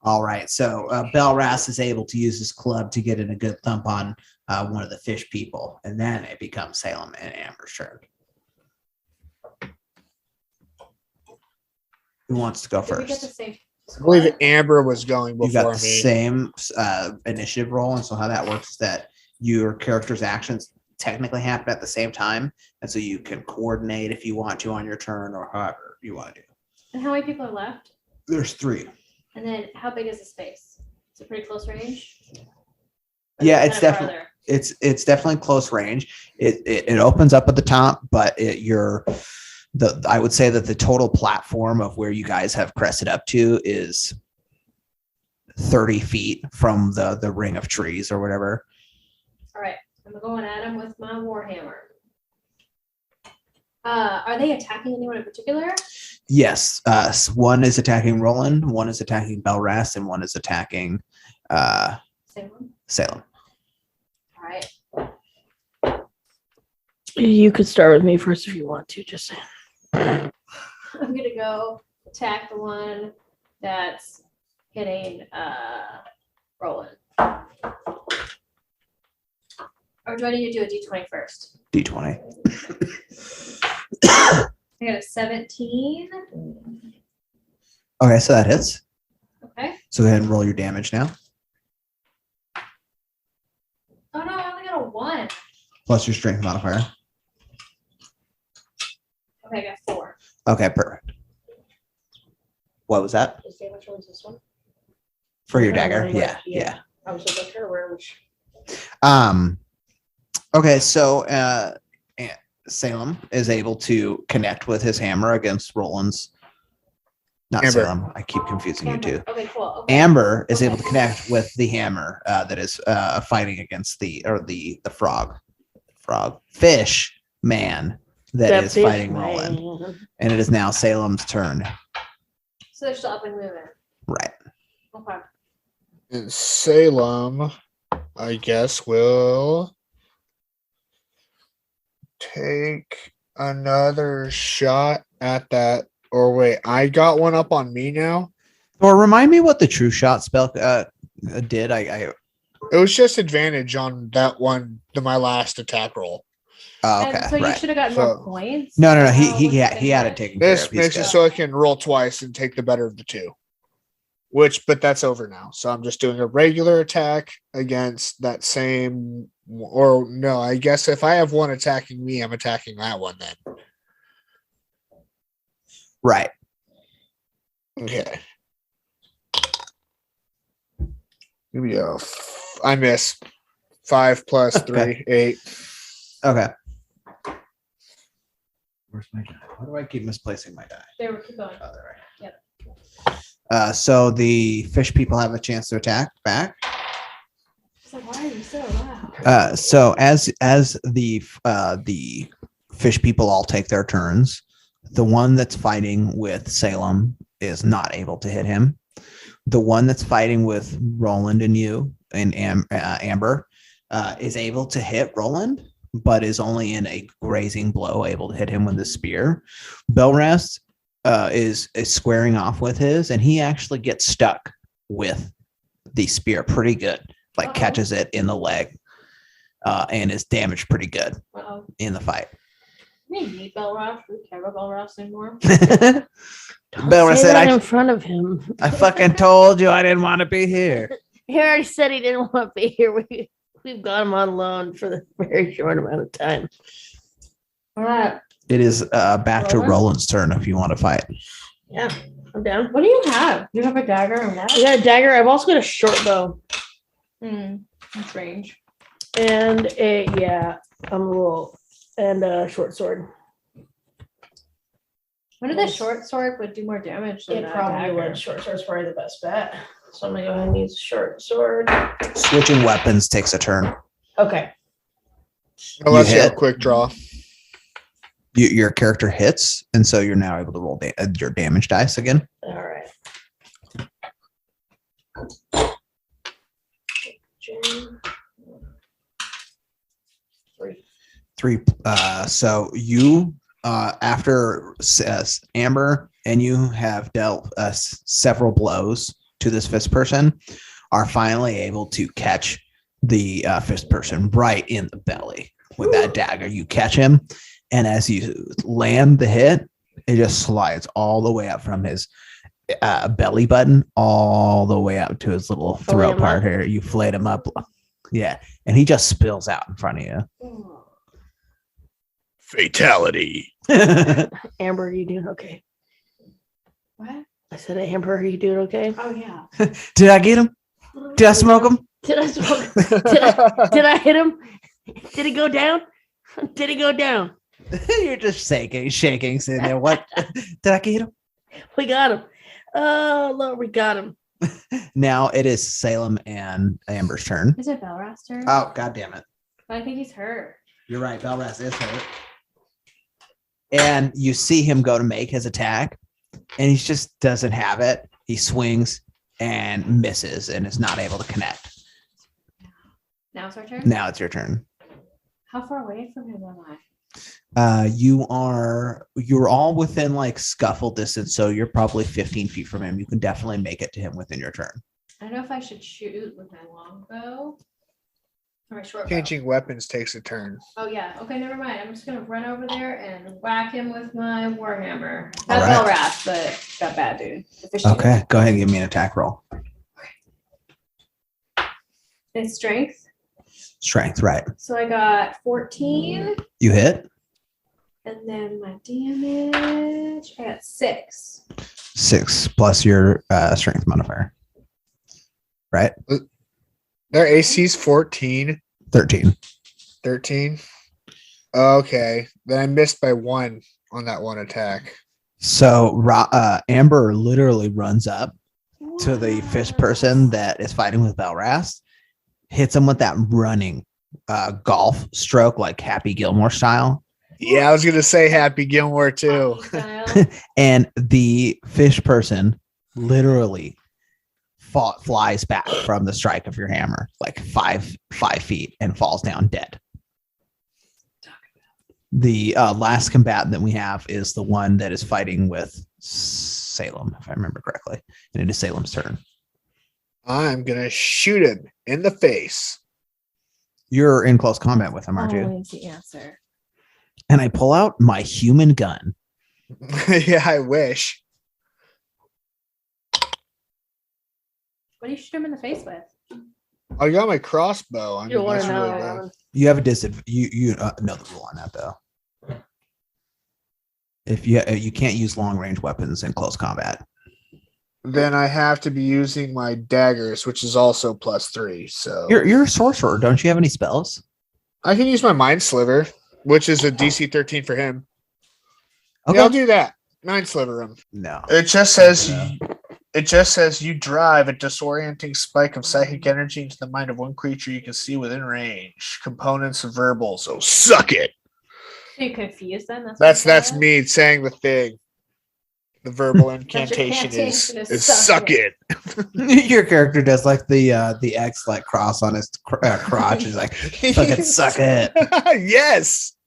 [SPEAKER 2] All right, so Belrast is able to use his club to get in a good thump on one of the fish people, and then it becomes Salem and Amber's turn. Who wants to go
[SPEAKER 3] Did we get the
[SPEAKER 2] first?
[SPEAKER 3] same?
[SPEAKER 5] I believe Amber was going
[SPEAKER 2] You got
[SPEAKER 5] before
[SPEAKER 2] the
[SPEAKER 5] me.
[SPEAKER 2] same initiative roll, and so how that works is that your character's actions technically happen at the same time, and so you can coordinate if you want to on your turn or however you want to do.
[SPEAKER 3] And how many people are left?
[SPEAKER 2] There's 3.
[SPEAKER 3] And then how big is the space? Is it pretty close range? Or
[SPEAKER 2] Yeah,
[SPEAKER 3] is it
[SPEAKER 2] it's
[SPEAKER 3] kinda
[SPEAKER 2] definitely
[SPEAKER 3] farther?
[SPEAKER 2] it's definitely close range. It opens up at the top, but I would say that the total platform of where you guys have crested up to is 30 feet from the ring of trees or whatever.
[SPEAKER 3] All right, I'm going at him with my warhammer. Are they attacking anyone in particular?
[SPEAKER 2] Yes. One is attacking Roland, one is attacking Belrast, and one is attacking Salem.
[SPEAKER 3] All right.
[SPEAKER 4] You could start with me first if you want to. Just saying.
[SPEAKER 3] I'm gonna go attack the one that's hitting Roland. Or do I need to do a D20 first?
[SPEAKER 2] D20.
[SPEAKER 3] I got a 17.
[SPEAKER 2] Okay, so that hits.
[SPEAKER 3] Okay.
[SPEAKER 2] So go ahead and roll your damage now.
[SPEAKER 3] Oh no, I only got a 1.
[SPEAKER 2] Plus your strength modifier.
[SPEAKER 3] Okay, I got 4.
[SPEAKER 2] Okay, perfect. What was that?
[SPEAKER 4] Is damage was this one?
[SPEAKER 2] For your
[SPEAKER 4] Yeah,
[SPEAKER 2] dagger?
[SPEAKER 4] right,
[SPEAKER 2] Yeah,
[SPEAKER 4] yeah.
[SPEAKER 2] yeah.
[SPEAKER 4] I was just trying to remember which.
[SPEAKER 2] Okay, so Salem is able to connect with his hammer against Roland's. Not
[SPEAKER 5] Amber.
[SPEAKER 2] Salem. I keep confusing you two.
[SPEAKER 3] Okay, cool. Okay.
[SPEAKER 2] Amber is able to
[SPEAKER 3] Okay.
[SPEAKER 2] connect with the hammer that is fighting against the fish man that is
[SPEAKER 4] fish
[SPEAKER 2] fighting
[SPEAKER 4] man.
[SPEAKER 2] Roland, and it is now Salem's turn.
[SPEAKER 3] So they're still up and moving.
[SPEAKER 2] Right.
[SPEAKER 3] Okay.
[SPEAKER 5] And Salem, I guess, will take another shot at that. Or wait, I got one up on me now.
[SPEAKER 2] Or remind me what the true shot spell did.
[SPEAKER 5] It was just advantage on that one, my last attack roll.
[SPEAKER 2] Oh,
[SPEAKER 3] And
[SPEAKER 2] okay,
[SPEAKER 3] so you
[SPEAKER 2] right.
[SPEAKER 3] should have gotten
[SPEAKER 5] So-
[SPEAKER 3] more points.
[SPEAKER 2] No.
[SPEAKER 3] Oh,
[SPEAKER 2] He
[SPEAKER 3] what's
[SPEAKER 2] had it
[SPEAKER 3] advantage?
[SPEAKER 2] taken care
[SPEAKER 5] This
[SPEAKER 2] of. He's
[SPEAKER 5] makes it
[SPEAKER 2] good.
[SPEAKER 5] so I can roll twice and take the better of the two. But that's over now. So I'm just doing a regular attack against that same, or no, I guess if I have one attacking me, I'm attacking that one then.
[SPEAKER 2] Right.
[SPEAKER 5] Okay. Maybe I miss 5 plus 3,
[SPEAKER 2] Okay.
[SPEAKER 5] 8.
[SPEAKER 2] Okay. Where's my die? Why do I keep misplacing my die?
[SPEAKER 3] There, we keep going.
[SPEAKER 2] Oh, they're right.
[SPEAKER 3] Yep.
[SPEAKER 2] So the fish people have a chance to attack back.
[SPEAKER 3] It's like, why are you so loud?
[SPEAKER 2] So as the fish people all take their turns, the one that's fighting with Salem is not able to hit him. The one that's fighting with Roland and you and Amber is able to hit Roland, but is only in a grazing blow, able to hit him with the spear. Belrast is squaring off with his, and he actually gets stuck with the spear pretty good. Like
[SPEAKER 3] Uh-oh.
[SPEAKER 2] catches it in the leg, and is damaged pretty good
[SPEAKER 3] Uh-oh.
[SPEAKER 2] in the fight.
[SPEAKER 3] We need Belrast. We care about Belrast anymore.
[SPEAKER 2] Belrast
[SPEAKER 4] Say
[SPEAKER 2] said,
[SPEAKER 4] that
[SPEAKER 2] "I
[SPEAKER 4] in front of him.
[SPEAKER 2] I fucking told you I didn't want to be here."
[SPEAKER 4] He already said he didn't want to be here. We've got him on loan for the very short amount of time.
[SPEAKER 3] All right.
[SPEAKER 2] It is back to
[SPEAKER 3] Roland?
[SPEAKER 2] Roland's turn if you want to fight.
[SPEAKER 4] Yeah, I'm down.
[SPEAKER 3] What do you have? You have a dagger and what?
[SPEAKER 4] I got a dagger. I've also got a short bow
[SPEAKER 3] That's range.
[SPEAKER 4] and a short sword.
[SPEAKER 3] When did the short sword would do more damage than
[SPEAKER 4] It
[SPEAKER 3] that
[SPEAKER 4] probably
[SPEAKER 3] dagger?
[SPEAKER 4] would. Short sword's probably the best bet. So I'm gonna go ahead and use short sword.
[SPEAKER 2] Switching weapons takes a turn.
[SPEAKER 4] Okay.
[SPEAKER 5] Unless you have
[SPEAKER 2] hit.
[SPEAKER 5] a quick draw.
[SPEAKER 2] Your character hits, and so you're now able to roll your damage dice again.
[SPEAKER 4] All right.
[SPEAKER 2] 3. So you, after Amber and you have dealt several blows to this fist person, are finally able to catch the fist person right in the belly with that dagger. You catch him, and as you land the hit, it just slides all the way up from his belly button all the way up to his little
[SPEAKER 4] Fillet
[SPEAKER 2] throat
[SPEAKER 4] him
[SPEAKER 2] part
[SPEAKER 4] up.
[SPEAKER 2] here. You flayed him up. Yeah. And he just spills out in front of you.
[SPEAKER 3] Oh.
[SPEAKER 5] Fatality.
[SPEAKER 4] Amber, are you doing okay?
[SPEAKER 3] What?
[SPEAKER 4] I said, Amber, are you doing okay?
[SPEAKER 3] Oh, yeah.
[SPEAKER 2] Did I get him? Did I smoke him?
[SPEAKER 4] Did I smoke? Did I hit him? Did he go down? Did he go down?
[SPEAKER 2] You're just shaking, sitting there. What? Did I get him?
[SPEAKER 4] We got him. Oh, Lord, we got him.
[SPEAKER 2] Now it is Salem and Amber's turn.
[SPEAKER 3] Is it Belrast turn?
[SPEAKER 2] Oh, God damn it.
[SPEAKER 3] But I think he's hurt.
[SPEAKER 2] You're right. Belrast is hurt. And you see him go to make his attack, and he just doesn't have it. He swings and misses and is not able to connect.
[SPEAKER 3] Now it's our turn?
[SPEAKER 2] Now it's your turn.
[SPEAKER 3] How far away from him am I?
[SPEAKER 2] You're all within like scuffle distance, so you're probably 15 feet from him. You can definitely make it to him within your turn.
[SPEAKER 3] I don't know if I should shoot with my longbow or my short bow.
[SPEAKER 5] Changing weapons takes a turn.
[SPEAKER 3] Oh yeah. Okay, never mind. I'm just gonna run over there and whack him with my warhammer.
[SPEAKER 2] All
[SPEAKER 3] Not
[SPEAKER 2] right.
[SPEAKER 3] Belrast, but that bad dude. The fish dude.
[SPEAKER 2] Okay, go ahead and give me an attack roll.
[SPEAKER 3] It's strength.
[SPEAKER 2] Strength, right?
[SPEAKER 3] So I got 14,
[SPEAKER 2] You hit
[SPEAKER 3] and then my damage. I got 6.
[SPEAKER 2] 6 plus your strength modifier, right?
[SPEAKER 5] Their AC's 14,
[SPEAKER 2] 13.
[SPEAKER 5] 13. Okay. Then I missed by 1 on that one attack.
[SPEAKER 2] So Amber literally runs up to the fish person that is fighting with Belrast, hits him with that running golf stroke, like Happy Gilmore style.
[SPEAKER 5] Yeah, I was gonna say Happy Gilmore too.
[SPEAKER 3] Style.
[SPEAKER 2] And the fish person literally flies back from the strike of your hammer, like 5 feet, and falls down dead. The last combatant that we have is the one that is fighting with Salem, if I remember correctly. And it is Salem's turn.
[SPEAKER 5] I'm gonna shoot him in the face.
[SPEAKER 2] You're in close combat with him, aren't you?
[SPEAKER 3] Always the answer.
[SPEAKER 2] And I pull out my human gun.
[SPEAKER 5] Yeah, I wish.
[SPEAKER 3] What do you shoot him in the face with?
[SPEAKER 5] I got my crossbow. I
[SPEAKER 4] You
[SPEAKER 5] mean,
[SPEAKER 4] want
[SPEAKER 5] that's
[SPEAKER 4] to
[SPEAKER 5] really
[SPEAKER 4] know?
[SPEAKER 5] bad.
[SPEAKER 2] You have a disadvantage. You know the rule on that though. If you can't use long range weapons in close combat.
[SPEAKER 5] Then I have to be using my daggers, which is also +3. So
[SPEAKER 2] You're a sorcerer. Don't you have any spells?
[SPEAKER 5] I can use my mind sliver, which is a DC 13 for him.
[SPEAKER 2] Okay.
[SPEAKER 5] Yeah, I'll do that. Mind sliver him.
[SPEAKER 2] No.
[SPEAKER 5] It just says you drive a disorienting spike of psychic energy into the mind of one creature you can see within range. Components of verbal. So suck it.
[SPEAKER 3] So you confuse them?
[SPEAKER 5] That's me saying the thing. The verbal incantation is suck it.
[SPEAKER 2] Your character does like the X like cross on his crotch. He's like, fucking suck it.
[SPEAKER 5] Yes.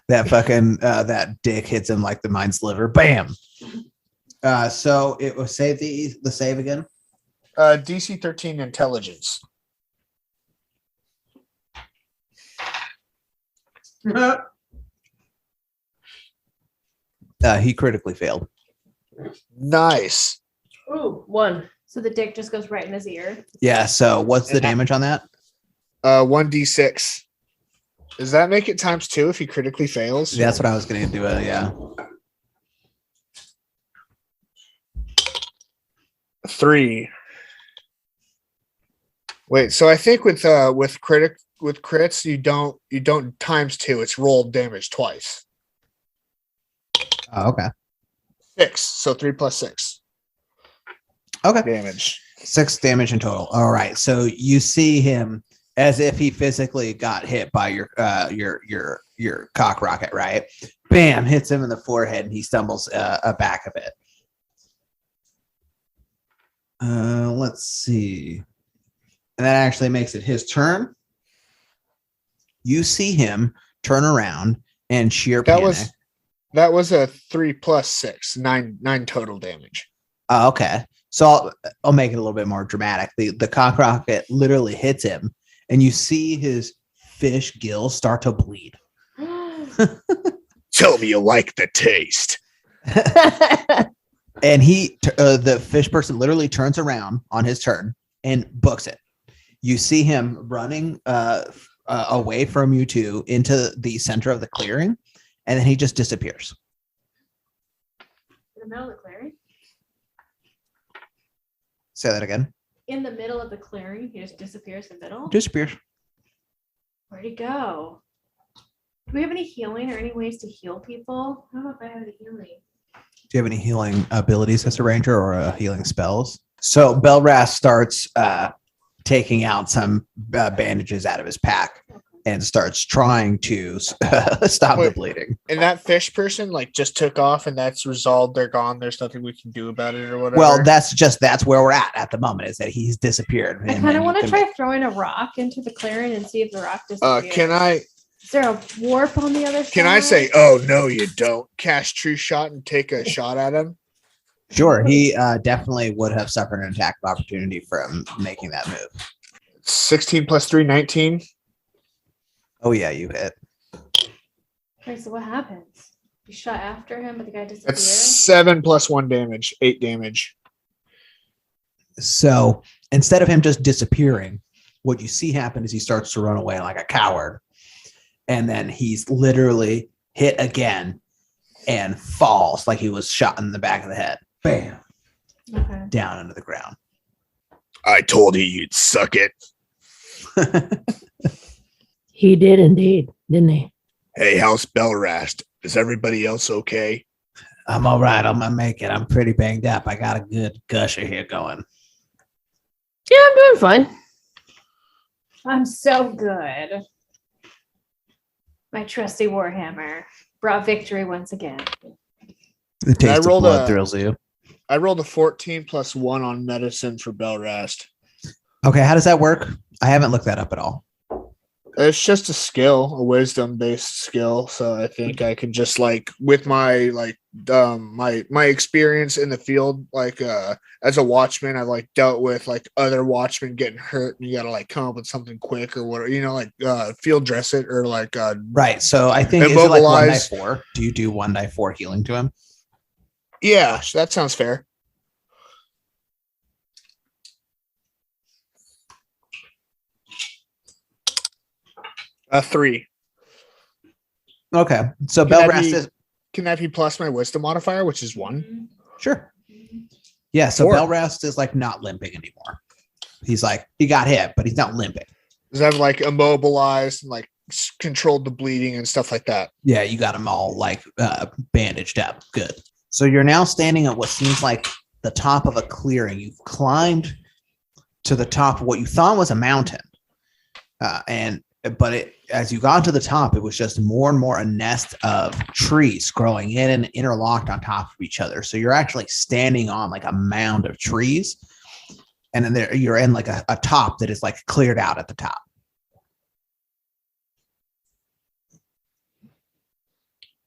[SPEAKER 2] That fucking that dick hits him like the mind sliver. Bam. So it will save the save again.
[SPEAKER 5] DC 13 intelligence.
[SPEAKER 2] He critically failed.
[SPEAKER 5] Nice.
[SPEAKER 4] Ooh, 1.
[SPEAKER 3] So the dick just goes right in his ear.
[SPEAKER 2] Yeah. So what's the damage on that?
[SPEAKER 5] 1d6. Does that make it ×2 if he critically fails?
[SPEAKER 2] That's what I was going to do. Yeah.
[SPEAKER 5] 3. Wait, so I think with crits you don't ×2. It's rolled damage twice.
[SPEAKER 2] Oh, okay.
[SPEAKER 5] 6. So 3 + 6
[SPEAKER 2] Okay.
[SPEAKER 5] damage.
[SPEAKER 2] 6 damage in total. All right. So you see him as if he physically got hit by your cock rocket, right? Bam! Hits him in the forehead, and he stumbles back a bit. Let's see. And that actually makes it his turn. You see him turn around and sheer panic.
[SPEAKER 5] That was a 3 + 6, 9 total damage.
[SPEAKER 2] Okay. So I'll make it a little bit more dramatic. The cock rocket literally hits him, and you see his fish gills start to bleed.
[SPEAKER 5] Tell me you like the taste.
[SPEAKER 2] And the fish person literally turns around on his turn and books it. You see him running away from you two into the center of the clearing, and then he just disappears.
[SPEAKER 3] In the middle of the clearing?
[SPEAKER 2] Say that again.
[SPEAKER 3] In the middle of the clearing, he just disappears in the middle?
[SPEAKER 2] Disappears.
[SPEAKER 3] Where'd he go? Do we have any healing or any ways to heal people? I don't know if I have any healing.
[SPEAKER 2] Do you have any healing abilities as a ranger or healing spells? So Belrast starts taking out some bandages out of his pack and starts trying to stop the bleeding.
[SPEAKER 5] And that fish person like just took off and that's resolved. They're gone. There's nothing we can do about it or whatever.
[SPEAKER 2] Well, that's where we're at the moment, is that he's disappeared.
[SPEAKER 3] I kind of want to try throwing a rock into the clearing and see if the rock disappears. Is there a warp on the other side?
[SPEAKER 5] Can I say, oh, no, you don't? Cast True Shot and take a shot at him?
[SPEAKER 2] Sure. He definitely would have suffered an attack of opportunity from making that move.
[SPEAKER 5] 16 plus 3, 19.
[SPEAKER 2] Oh, yeah, you hit.
[SPEAKER 3] Okay, so what happens? You shot after him, but the guy
[SPEAKER 5] That's
[SPEAKER 3] disappeared?
[SPEAKER 5] 7 plus 1 damage, 8 damage.
[SPEAKER 2] So instead of him just disappearing, what you see happen is he starts to run away like a coward. And then he's literally hit again and falls like he was shot in the back of the head. Bam.
[SPEAKER 3] Okay.
[SPEAKER 2] Down into the ground.
[SPEAKER 5] I told you you'd suck it.
[SPEAKER 4] He did indeed, didn't he?
[SPEAKER 5] Hey, how's Belrast? Is everybody else okay?
[SPEAKER 2] I'm all right. I'm going to make it. I'm pretty banged up. I got a good gusher here going.
[SPEAKER 4] Yeah, I'm doing fine.
[SPEAKER 3] I'm so good. My trusty Warhammer brought victory once again.
[SPEAKER 2] The taste of
[SPEAKER 5] rolled
[SPEAKER 2] blood
[SPEAKER 5] a-
[SPEAKER 2] thrills you.
[SPEAKER 5] I rolled a 14 plus 1 on medicine for Belrast.
[SPEAKER 2] Okay, how does that work? I haven't looked that up at all.
[SPEAKER 5] It's just a skill, a wisdom-based skill. So I think I can just like with my my experience in the field, like as a watchman, I like dealt with like other watchmen getting hurt, and you gotta like come up with something quick or whatever, like field dress it or like
[SPEAKER 2] Right. So I think is it like
[SPEAKER 5] immobilize.
[SPEAKER 2] 1d4? Do you do 1d4 healing to him?
[SPEAKER 5] Yeah, that sounds fair. A 3.
[SPEAKER 2] Okay. So
[SPEAKER 5] Can that
[SPEAKER 2] Belrast
[SPEAKER 5] be-
[SPEAKER 2] is
[SPEAKER 5] Can that be plus my wisdom modifier, which is 1?
[SPEAKER 2] sure. Yeah, so
[SPEAKER 5] 4.
[SPEAKER 2] Belrast is like not limping anymore. He's like, he got hit, but he's not limping.
[SPEAKER 5] Does that have like immobilized and like controlled the bleeding and stuff like that?
[SPEAKER 2] Yeah, you got him all like bandaged up. Good. So you're now standing at what seems like the top of a clearing. You've climbed to the top of what you thought was a mountain. But as you got to the top, it was just more and more a nest of trees growing in and interlocked on top of each other. So you're actually standing on like a mound of trees. And then there you're in like a top that is like cleared out at the top.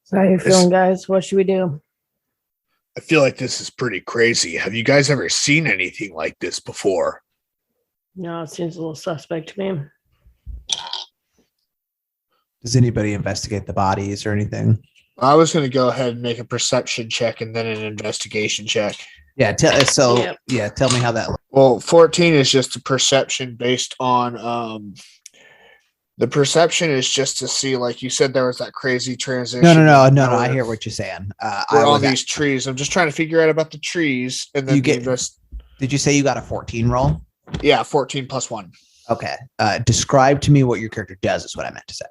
[SPEAKER 4] So how you feeling, guys? What should we do?
[SPEAKER 5] I feel like this is pretty crazy. Have you guys ever seen anything like this before?
[SPEAKER 4] No, it seems a little suspect to me.
[SPEAKER 2] Does anybody investigate the bodies or anything?
[SPEAKER 5] I was going to go ahead and make a perception check and then an investigation check.
[SPEAKER 2] Yeah. Tell me how that.
[SPEAKER 5] Well, 14 is just a perception based on the perception is just to see, like you said, there was that crazy transition.
[SPEAKER 2] No. I hear what you're saying.
[SPEAKER 5] We're on these trees. I'm just trying to figure out about the trees, and then
[SPEAKER 2] Did you say you got a 14 roll?
[SPEAKER 5] Yeah, 14 plus 1.
[SPEAKER 2] Okay. Describe to me what your character does is what I meant to say.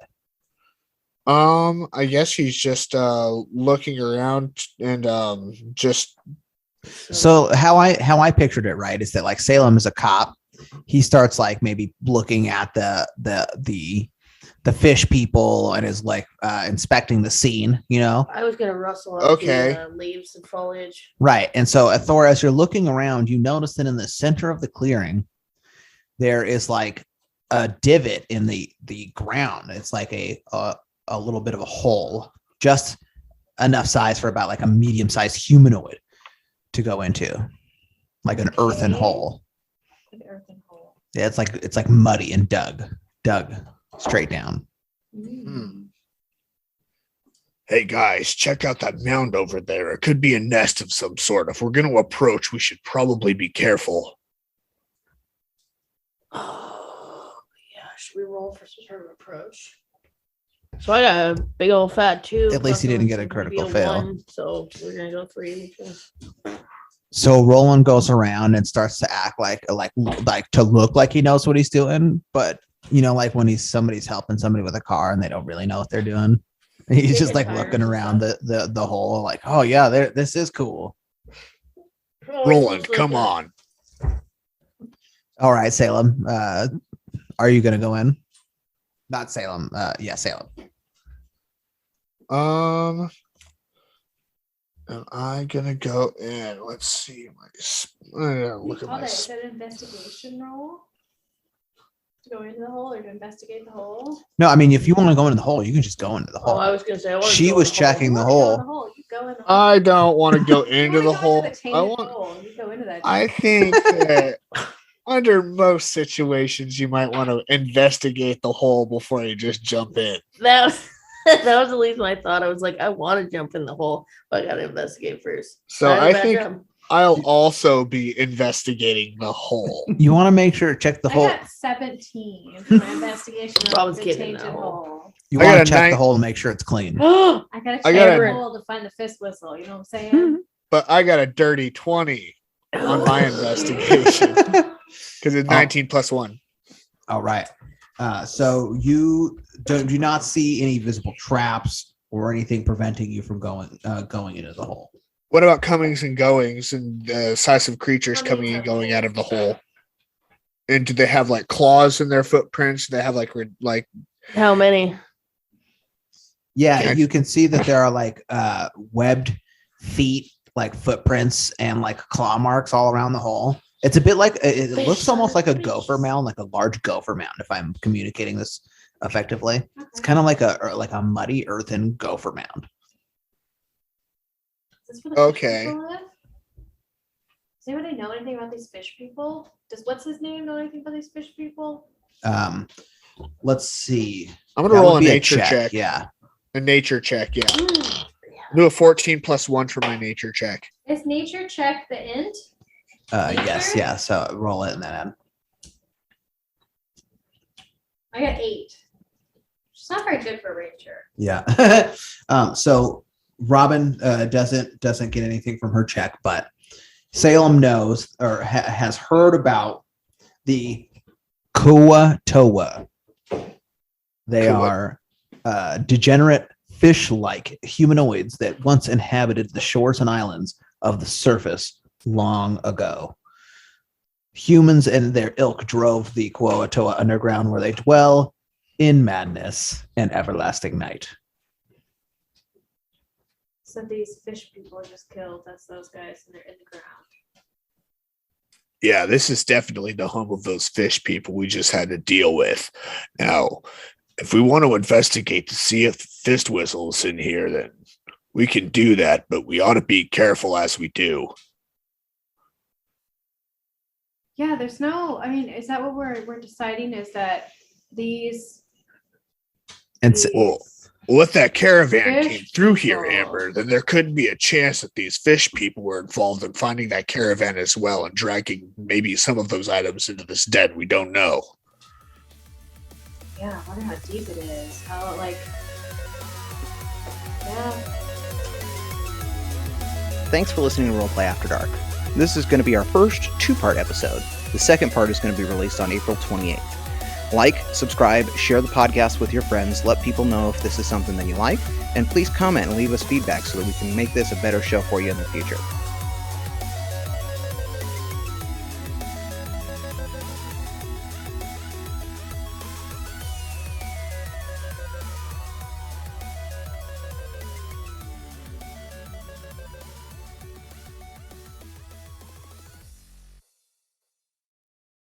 [SPEAKER 5] I guess he's just looking around and just.
[SPEAKER 2] So how I pictured it, right, is that like Salem is a cop. He starts like maybe looking at the fish people and is like inspecting the scene,
[SPEAKER 4] I was gonna rustle up the leaves and foliage.
[SPEAKER 2] Right. And so Thor, as you're looking around, you notice that in the center of the clearing, there is like a divot in the ground. It's like a little bit of a hole, just enough size for about like a medium-sized humanoid to go into, like an earthen hole.
[SPEAKER 3] An earthen hole.
[SPEAKER 2] Yeah, it's like muddy and dug straight down.
[SPEAKER 5] Hey guys, check out that mound over there. It could be a nest of some sort. If we're going to approach, we should probably be careful.
[SPEAKER 4] Oh, yeah. Should we roll for some sort of approach? So I got a big old fat 2.
[SPEAKER 2] At least you didn't get a critical fail.
[SPEAKER 4] 1, so we're gonna go 3.
[SPEAKER 2] So Roland goes around and starts to act like to look like he knows what he's doing, but like when somebody's helping somebody with a car and they don't really know what they're doing. He's just like looking around the hole, like, oh yeah, this is cool.
[SPEAKER 5] Roland, come on.
[SPEAKER 2] All right, Salem. Are you gonna go in? Not Salem. Yeah, Salem.
[SPEAKER 5] Am I gonna go in? Let's see. Look at my.
[SPEAKER 3] Is that an investigation roll? To go into the hole or to investigate the hole?
[SPEAKER 2] No, I mean, if you want to go into the hole, you can just go into the hole.
[SPEAKER 4] Oh, I was gonna say.
[SPEAKER 2] She was checking the hole.
[SPEAKER 3] You go in the hole.
[SPEAKER 5] I don't want to go into the hole.
[SPEAKER 3] You go into that.
[SPEAKER 5] I think that under most situations, you might want to investigate the hole before you just jump in.
[SPEAKER 4] That was at least my thought. I was like, I want to jump in the hole, but I gotta investigate first.
[SPEAKER 5] So I think I'll also be investigating the hole.
[SPEAKER 2] You want to make sure check the hole.
[SPEAKER 3] I got 17 for my investigation.
[SPEAKER 4] Robin's
[SPEAKER 3] the
[SPEAKER 4] getting in
[SPEAKER 3] tainted
[SPEAKER 4] that hole.
[SPEAKER 2] You want to check the hole to make sure it's clean.
[SPEAKER 3] I gotta check the hole to find the Fistwhistle. You know what I'm saying?
[SPEAKER 5] But I got a dirty 20 on my investigation because it's 19 plus 1.
[SPEAKER 2] All right. So you do not see any visible traps or anything preventing you from going into the hole.
[SPEAKER 5] What about comings and goings and the size of creatures coming and going out of the hole? And do they have like claws in their footprints? Do they have like
[SPEAKER 4] how many?
[SPEAKER 2] Yeah, you can see that there are like webbed feet, like footprints and like claw marks all around the hole. It's a bit like it looks almost like a gopher mound, like a large gopher mound. If I'm communicating this effectively, it's kind of like a muddy earthen gopher mound.
[SPEAKER 5] Okay.
[SPEAKER 3] Does anybody know anything about these fish people? What's his name know anything about these fish people?
[SPEAKER 2] Let's see.
[SPEAKER 5] I'm gonna roll a nature check.
[SPEAKER 2] Yeah.
[SPEAKER 5] A nature check, yeah. Do a 14 plus 1 for my nature check.
[SPEAKER 3] Is nature check the int?
[SPEAKER 2] Yes, yeah. So roll it and then
[SPEAKER 3] I got 8. It's not very good for ranger.
[SPEAKER 2] Yeah. So Robin doesn't get anything from her check, but Salem knows or has heard about the Kuatoa. They are degenerate fish-like humanoids that once inhabited the shores and islands of the surface long ago. Humans and their ilk drove the Kuatoa underground where they dwell in madness and everlasting night.
[SPEAKER 3] So these fish people are just killed. That's those guys, and they're in the ground.
[SPEAKER 5] Yeah, this is definitely the home of those fish people we just had to deal with. Now, if we want to investigate to see if Fistwhistle's in here, then we can do that, but we ought to be careful as we do.
[SPEAKER 3] Yeah, there's no. I mean, is that what we're deciding? Is that these?
[SPEAKER 2] And
[SPEAKER 5] well, if that caravan came through here, Amber, then there could be a chance that these fish people were involved in finding that caravan as well and dragging maybe some of those items into this den. We don't know.
[SPEAKER 3] Yeah, I wonder how deep it is. How, like, yeah.
[SPEAKER 6] Thanks for listening to Roleplay After Dark. This is going to be our first 2-part episode. The second part is going to be released on April 28th. Like, subscribe, share the podcast with your friends, let people know if this is something that you like, and please comment and leave us feedback so that we can make this a better show for you in the future.